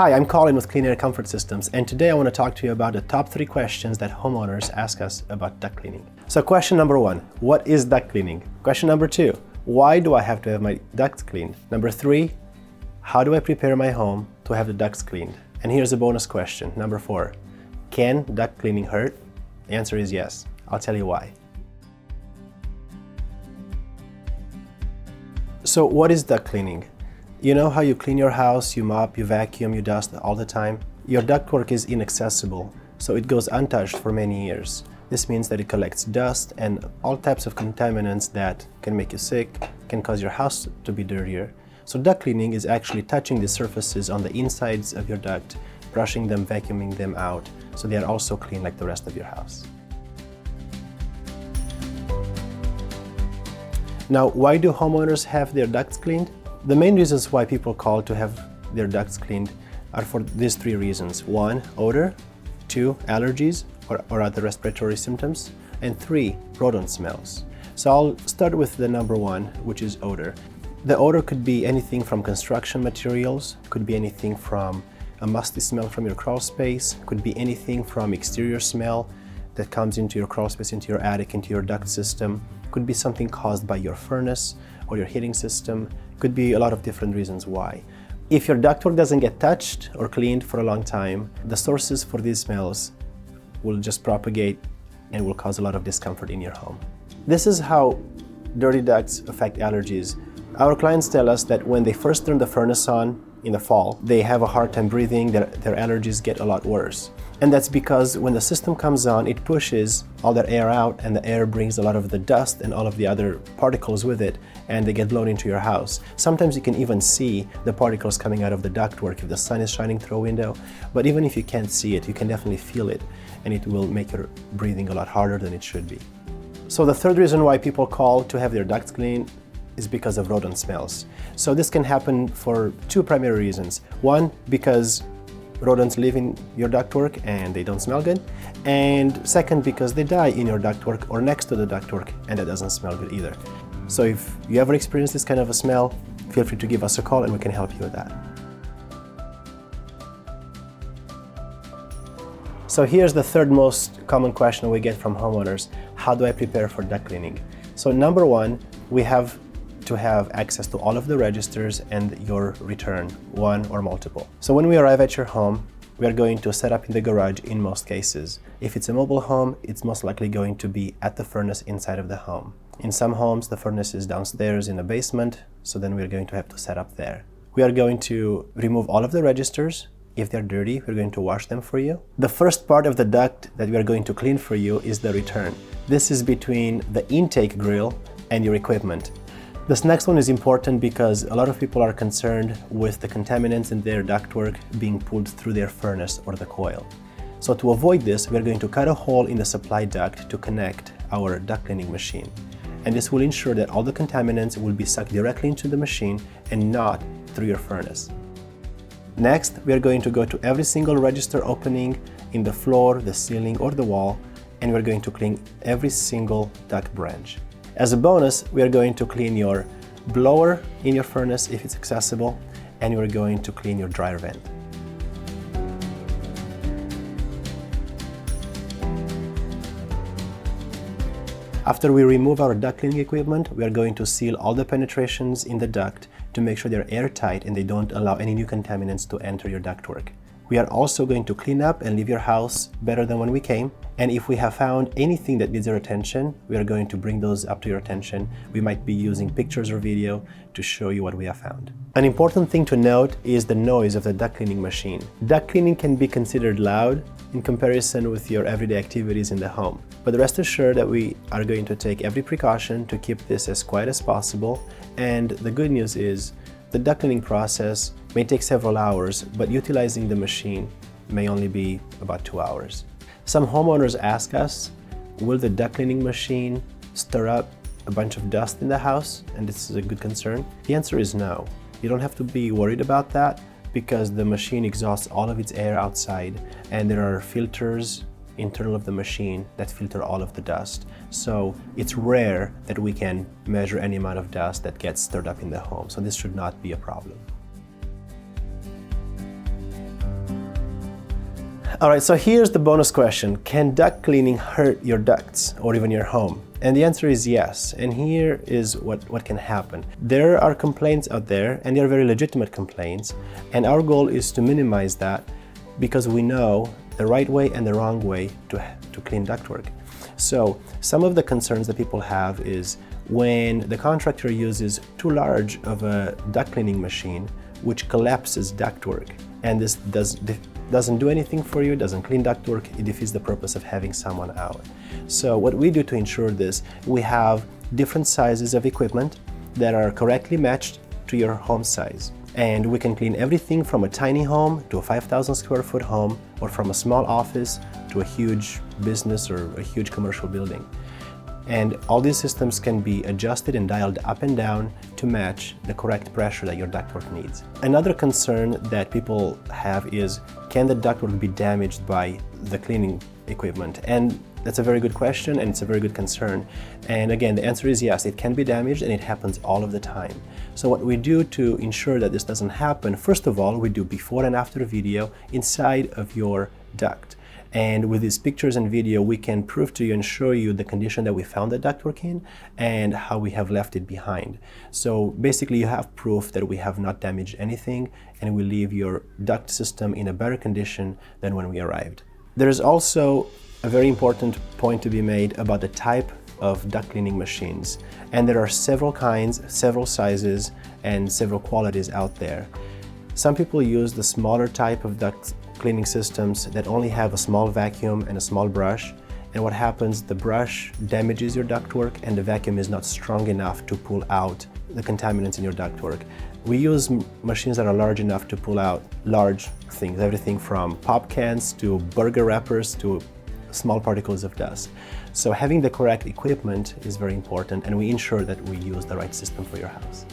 Hi, I'm Colin with Clean Air Comfort Systems, and today I want to talk to you about the top 3 questions that homeowners ask us about duct cleaning. So question number 1, what is duct cleaning? Question number 2, why do I have to have my ducts cleaned? Number 3, how do I prepare my home to have the ducts cleaned? And here's a bonus question, number 4, can duct cleaning hurt? The answer is yes. I'll tell you why. So what is duct cleaning? You know how you clean your house, you mop, you vacuum, you dust all the time? Your ductwork is inaccessible, so it goes untouched for many years. This means that it collects dust and all types of contaminants that can make you sick, can cause your house to be dirtier. So duct cleaning is actually touching the surfaces on the insides of your duct, brushing them, vacuuming them out, so they are also clean like the rest of your house. Now, why do homeowners have their ducts cleaned? The main reasons why people call to have their ducts cleaned are for these 3 reasons. 1, odor. 2, allergies or other respiratory symptoms. And 3, rodent smells. So I'll start with the number 1, which is odor. The odor could be anything from construction materials, could be anything from a musty smell from your crawl space, could be anything from exterior smell that comes into your crawl space, into your attic, into your duct system, could be something caused by your furnace or your heating system. Could be a lot of different reasons why. If your ductwork doesn't get touched or cleaned for a long time, the sources for these smells will just propagate and will cause a lot of discomfort in your home. This is how dirty ducts affect allergies. Our clients tell us that when they first turn the furnace on in the fall, they have a hard time breathing, their allergies get a lot worse. And that's because when the system comes on, it pushes all that air out, and the air brings a lot of the dust and all of the other particles with it, and they get blown into your house. Sometimes you can even see the particles coming out of the ductwork if the sun is shining through a window. But even if you can't see it, you can definitely feel it, and it will make your breathing a lot harder than it should be. So the third reason why people call to have their ducts cleaned is because of rodent smells. So this can happen for 2 primary reasons. 1, because rodents live in your ductwork and they don't smell good. And 2nd, because they die in your ductwork or next to the ductwork, and that doesn't smell good either. So if you ever experience this kind of a smell, feel free to give us a call and we can help you with that. So here's the 3rd most common question we get from homeowners. How do I prepare for duct cleaning? So number 1, we have to have access to all of the registers and your return, 1 or multiple. So when we arrive at your home, we are going to set up in the garage in most cases. If it's a mobile home, it's most likely going to be at the furnace inside of the home. In some homes, the furnace is downstairs in the basement, so then we're going to have to set up there. We are going to remove all of the registers. If they're dirty, we're going to wash them for you. The first part of the duct that we are going to clean for you is the return. This is between the intake grill and your equipment. This next one is important because a lot of people are concerned with the contaminants in their ductwork being pulled through their furnace or the coil. So to avoid this, we are going to cut a hole in the supply duct to connect our duct cleaning machine. And this will ensure that all the contaminants will be sucked directly into the machine and not through your furnace. Next, we are going to go to every single register opening in the floor, the ceiling, or the wall, and we're going to clean every single duct branch. As a bonus, we are going to clean your blower in your furnace if it's accessible, and we're going to clean your dryer vent. After we remove our duct cleaning equipment, we are going to seal all the penetrations in the duct to make sure they're airtight and they don't allow any new contaminants to enter your ductwork. We are also going to clean up and leave your house better than when we came. And if we have found anything that needs your attention, we are going to bring those up to your attention. We might be using pictures or video to show you what we have found. An important thing to note is the noise of the duct cleaning machine. Duct cleaning can be considered loud in comparison with your everyday activities in the home. But rest assured that we are going to take every precaution to keep this as quiet as possible. And the good news is the duct cleaning process may take several hours, but utilizing the machine may only be about 2 hours. Some homeowners ask us, will the duct cleaning machine stir up a bunch of dust in the house? And this is a good concern. The answer is no. You don't have to be worried about that because the machine exhausts all of its air outside, and there are filters internal of the machine that filter all of the dust. So it's rare that we can measure any amount of dust that gets stirred up in the home. So this should not be a problem. All right, so here's the bonus question. Can duct cleaning hurt your ducts or even your home? And the answer is yes. And here is what can happen. There are complaints out there, and they are very legitimate complaints. And our goal is to minimize that because we know the right way and the wrong way to clean ductwork. So some of the concerns that people have is when the contractor uses too large of a duct cleaning machine, which collapses ductwork, and this doesn't do anything for you, doesn't clean ductwork, it defeats the purpose of having someone out. So what we do to ensure this, we have different sizes of equipment that are correctly matched to your home size. And we can clean everything from a tiny home to a 5,000 square foot home, or from a small office to a huge business or a huge commercial building. And all these systems can be adjusted and dialed up and down to match the correct pressure that your ductwork needs. Another concern that people have is, can the ductwork be damaged by the cleaning equipment? And that's a very good question, and it's a very good concern. And again, the answer is yes, it can be damaged, and it happens all of the time. So what we do to ensure that this doesn't happen, first of all, we do before and after video inside of your duct. And with these pictures and video, we can prove to you and show you the condition that we found the ductwork in and how we have left it behind. So basically you have proof that we have not damaged anything, and we leave your duct system in a better condition than when we arrived. There is also a very important point to be made about the type of duct cleaning machines. And there are several kinds, several sizes, and several qualities out there. Some people use the smaller type of duct cleaning systems that only have a small vacuum and a small brush. And what happens, the brush damages your ductwork and the vacuum is not strong enough to pull out the contaminants in your ductwork. We use machines that are large enough to pull out large things, everything from pop cans to burger wrappers to small particles of dust. So having the correct equipment is very important, and we ensure that we use the right system for your house.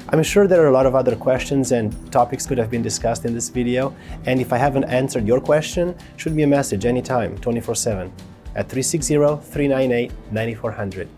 I'm sure there are a lot of other questions and topics could have been discussed in this video, and if I haven't answered your question, shoot me a message anytime, 24/7 at 360-398-9400.